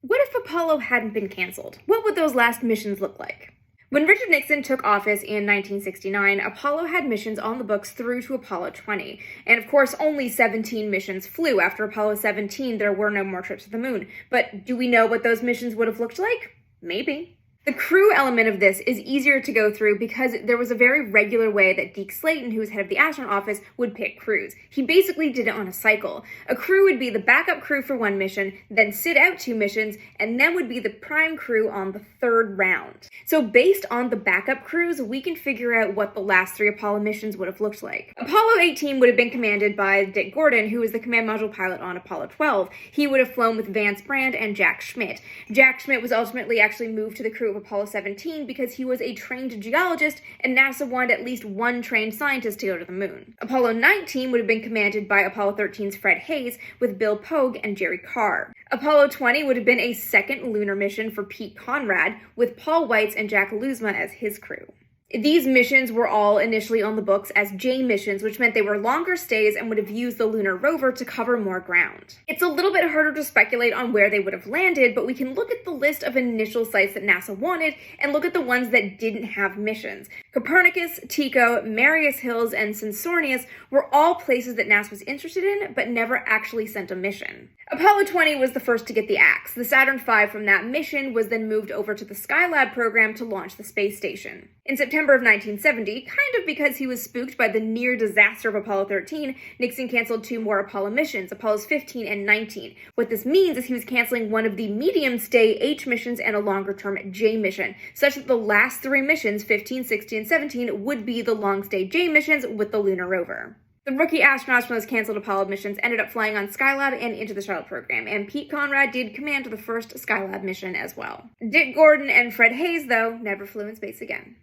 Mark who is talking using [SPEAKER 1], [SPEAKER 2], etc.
[SPEAKER 1] What if Apollo hadn't been canceled? What would those last missions look like? When Richard Nixon took office in 1969, Apollo had missions on the books through to Apollo 20. And of course, only 17 missions flew. After Apollo 17, there were no more trips to the moon. But do we know what those missions would have looked like? Maybe. The crew element of this is easier to go through because there was a very regular way that Deke Slayton, who was head of the astronaut office, would pick crews. He basically did it on a cycle. A crew would be the backup crew for one mission, then sit out 2 missions, and then would be the prime crew on the 3rd round. So based on the backup crews, we can figure out what the last 3 Apollo missions would have looked like. Apollo 18 would have been commanded by Dick Gordon, who was the command module pilot on Apollo 12. He would have flown with Vance Brand and Jack Schmitt. Jack Schmitt was ultimately actually moved to the crew of Apollo 17 because he was a trained geologist and NASA wanted at least one trained scientist to go to the moon. Apollo 19 would have been commanded by Apollo 13's Fred Hayes with Bill Pogue and Jerry Carr. Apollo 20 would have been a second lunar mission for Pete Conrad with Paul Weitz and Jack Luzma as his crew. These missions were all initially on the books as J missions, which meant they were longer stays and would have used the lunar rover to cover more ground. It's a little bit harder to speculate on where they would have landed, but we can look at the list of initial sites that NASA wanted and look at the ones that didn't have missions. Copernicus, Tycho, Marius Hills, and Sensorius were all places that NASA was interested in, but never actually sent a mission. Apollo 20 was the first to get the axe. The Saturn V from that mission was then moved over to the Skylab program to launch the space station. In September of 1970, kind of because he was spooked by the near disaster of Apollo 13, Nixon canceled 2 more Apollo missions, Apollos 15 and 19. What this means is he was canceling one of the medium-stay H missions and a longer-term J mission, such that the last 3 missions, 15, 16, and 17, would be the long-stay J missions with the lunar rover. The rookie astronauts from those canceled Apollo missions ended up flying on Skylab and into the shuttle program, and Pete Conrad did command the first Skylab mission as well. Dick Gordon and Fred Hayes, though, never flew in space again.